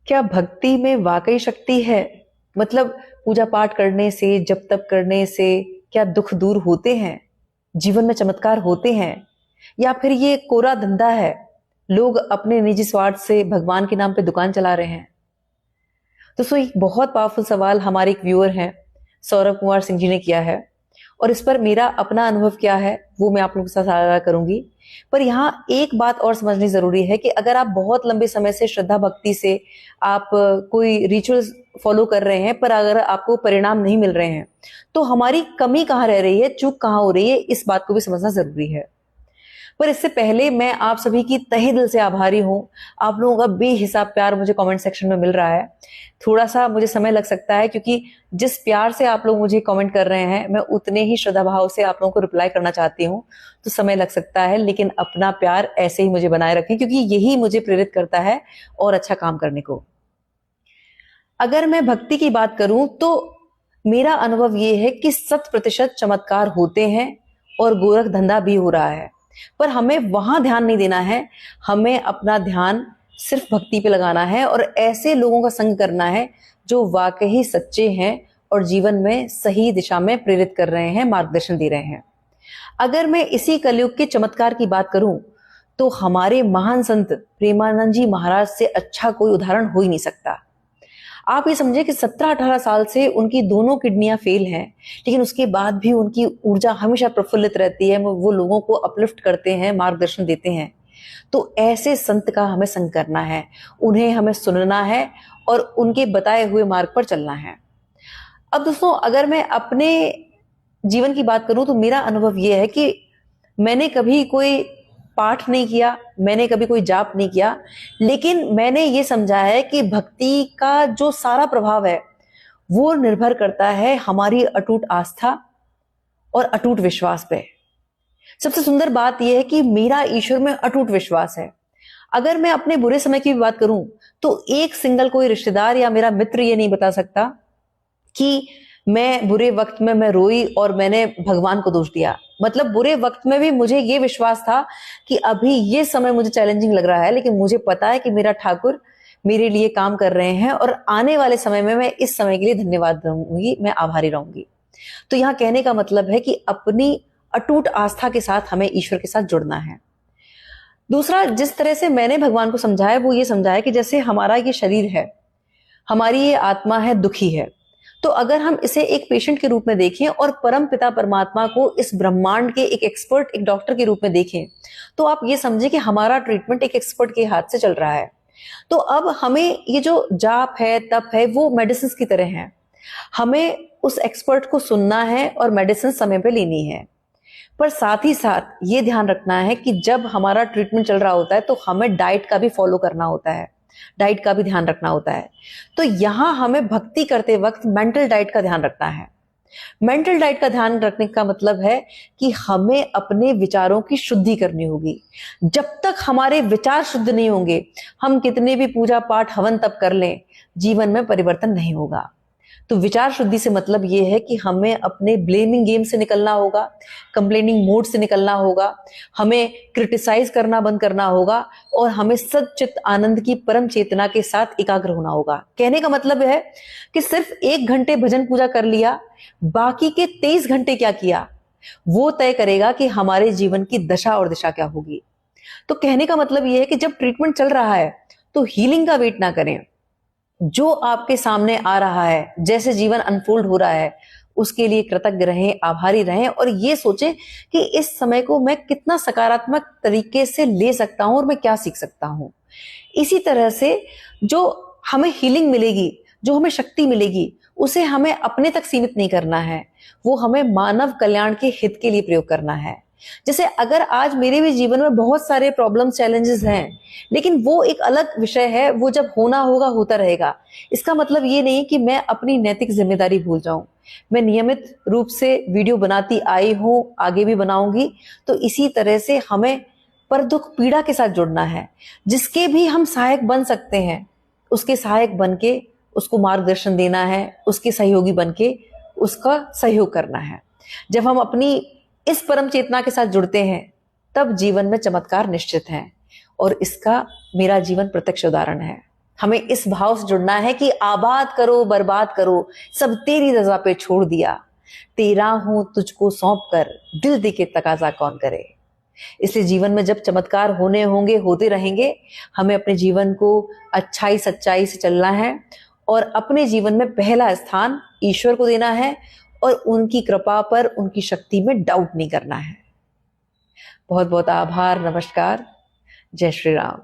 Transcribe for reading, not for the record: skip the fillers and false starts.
क्या भक्ति में वाकई शक्ति है? मतलब पूजा पाठ करने से, जप तप करने से क्या दुख दूर होते हैं? जीवन में चमत्कार होते हैं? या फिर ये कोरा धंधा है? लोग अपने निजी स्वार्थ से भगवान के नाम पे दुकान चला रहे हैं। दोस्तों, एक बहुत पावरफुल सवाल हमारे एक व्यूअर हैं सौरभ कुमार सिंह जी ने किया है, और इस पर मेरा अपना अनुभव क्या है वो मैं आप लोगों के साथ साझा करूंगी। पर यहाँ एक बात और समझनी जरूरी है कि अगर आप बहुत लंबे समय से श्रद्धा भक्ति से आप कोई रिचुअल्स फॉलो कर रहे हैं, पर अगर आपको परिणाम नहीं मिल रहे हैं, तो हमारी कमी कहाँ रह रही है, चूक कहाँ हो रही है, इस बात को भी समझना जरूरी है। पर इससे पहले मैं आप सभी की तहे दिल से आभारी हूं। आप लोगों का बेहिसाब प्यार मुझे कमेंट सेक्शन में मिल रहा है। थोड़ा सा मुझे समय लग सकता है, क्योंकि जिस प्यार से आप लोग मुझे कमेंट कर रहे हैं, मैं उतने ही श्रद्धा भाव से आप लोगों को रिप्लाई करना चाहती हूँ, तो समय लग सकता है। लेकिन अपना प्यार ऐसे ही मुझे बनाए रखें, क्योंकि यही मुझे प्रेरित करता है और अच्छा काम करने को। अगर मैं भक्ति की बात करूं तो मेरा अनुभव ये है कि 100% चमत्कार होते हैं और गोरख धंधा भी हो रहा है, पर हमें वहां ध्यान नहीं देना है। हमें अपना ध्यान सिर्फ भक्ति पे लगाना है और ऐसे लोगों का संग करना है जो वाकई सच्चे हैं और जीवन में सही दिशा में प्रेरित कर रहे हैं, मार्गदर्शन दे रहे हैं। अगर मैं इसी कलयुग के चमत्कार की बात करूं तो हमारे महान संत प्रेमानंद जी महाराज से अच्छा कोई उदाहरण हो ही नहीं सकता। आप ये समझे कि 17-18 साल से उनकी दोनों किडनियां फेल हैं, लेकिन उसके बाद भी उनकी ऊर्जा हमेशा प्रफुल्लित रहती है। वो लोगों को अपलिफ्ट करते हैं, मार्गदर्शन देते हैं। तो ऐसे संत का हमें संग करना है, उन्हें हमें सुनना है और उनके बताए हुए मार्ग पर चलना है। अब दोस्तों, अगर मैं अपने जीवन की बात करूं तो मेरा अनुभव यह है कि मैंने कभी कोई पाठ नहीं किया, मैंने कभी कोई जाप नहीं किया, लेकिन मैंने ये समझा है कि भक्ति का जो सारा प्रभाव है वो निर्भर करता है हमारी अटूट आस्था और अटूट विश्वास पे। सबसे सुंदर बात यह है कि मेरा ईश्वर में अटूट विश्वास है। अगर मैं अपने बुरे समय की बात करूं तो एक सिंगल कोई रिश्तेदार या मेरा मित्र ये नहीं बता सकता कि मैं बुरे वक्त में मैं रोई और मैंने भगवान को दोष दिया। मतलब बुरे वक्त में भी मुझे ये विश्वास था कि अभी ये समय मुझे चैलेंजिंग लग रहा है, लेकिन मुझे पता है कि मेरा ठाकुर मेरे लिए काम कर रहे हैं और आने वाले समय में मैं इस समय के लिए धन्यवाद दूंगी, मैं आभारी रहूंगी। तो यहाँ कहने का मतलब है कि अपनी अटूट आस्था के साथ हमें ईश्वर के साथ जुड़ना है। दूसरा, जिस तरह से मैंने भगवान को समझा है वो ये समझा है कि जैसे हमारा ये शरीर है, हमारी ये आत्मा है, दुखी है, तो अगर हम इसे एक पेशेंट के रूप में देखें और परम पिता परमात्मा को इस ब्रह्मांड के एक एक्सपर्ट, एक डॉक्टर के रूप में देखें, तो आप ये समझे कि हमारा ट्रीटमेंट एक एक्सपर्ट के हाथ से चल रहा है। तो अब हमें ये जो जाप है, तप है, वो मेडिसिन की तरह है। हमें उस एक्सपर्ट को सुनना है और मेडिसिन समय पे लेनी है। पर साथ ही साथ ये ध्यान रखना है कि जब हमारा ट्रीटमेंट चल रहा होता है तो हमें डाइट का भी फॉलो करना होता है, डाइट का भी ध्यान रखना होता है। तो यहां हमें भक्ति करते वक्त मेंटल डाइट का ध्यान रखना है। मेंटल डाइट का ध्यान रखने का मतलब है कि हमें अपने विचारों की शुद्धि करनी होगी। जब तक हमारे विचार शुद्ध नहीं होंगे, हम कितने भी पूजा पाठ हवन तप कर लें, जीवन में परिवर्तन नहीं होगा। तो विचार शुद्धि से मतलब ये है कि हमें अपने ब्लेमिंग गेम से निकलना होगा, कंप्लेनिंग मोड से निकलना होगा, हमें क्रिटिसाइज करना बंद करना होगा और हमें सच्चित आनंद की परम चेतना के साथ एकाग्र होना होगा। कहने का मतलब है कि सिर्फ 1 घंटे भजन पूजा कर लिया, बाकी के 23 घंटे क्या किया, वो तय करेगा कि हमारे जीवन की दशा और दिशा क्या होगी। तो कहने का मतलब यह है कि जब ट्रीटमेंट चल रहा है तो हीलिंग का वेट ना करें। जो आपके सामने आ रहा है, जैसे जीवन अनफोल्ड हो रहा है, उसके लिए कृतज्ञ रहें, आभारी रहें और ये सोचें कि इस समय को मैं कितना सकारात्मक तरीके से ले सकता हूं और मैं क्या सीख सकता हूं। इसी तरह से जो हमें हीलिंग मिलेगी, जो हमें शक्ति मिलेगी, उसे हमें अपने तक सीमित नहीं करना है, वो हमें मानव कल्याण के हित के लिए प्रयोग करना है। जैसे अगर आज मेरे भी जीवन में बहुत सारे प्रॉब्लम चैलेंजेस हैं, लेकिन वो एक अलग विषय है, वो जब होना होगा होता रहेगा। इसका मतलब ये नहीं कि मैं अपनी नैतिक जिम्मेदारी भूल जाऊं। मैं नियमित रूप से वीडियो बनाती आई हूं, आगे भी बनाऊंगी। तो इसी तरह से हमें पर दुख पीड़ा के साथ जुड़ना है। जिसके भी हम सहायक बन सकते हैं, उसके सहायक बन के उसको मार्गदर्शन देना है, उसके सहयोगी बन के उसका सहयोग करना है। जब हम अपनी इस परम चेतना के साथ जुड़ते हैं, तब जीवन में चमत्कार निश्चित है और इसका मेरा जीवन प्रत्यक्ष उदाहरण है। हमें इस भाव से जुड़ना है कि आबाद करो बर्बाद करो सब तेरी रजा पे छोड़ दिया, तेरा हूं तुझको सौंप कर दिल दे के तकाजा कौन करे। इसलिए जीवन में जब चमत्कार होने होंगे, होते रहेंगे, हमें अपने जीवन को अच्छाई सच्चाई से चलना है और अपने जीवन में पहला स्थान ईश्वर को देना है और उनकी कृपा पर, उनकी शक्ति में डाउट नहीं करना है। बहुत बहुत आभार, नमस्कार, जय श्री राम।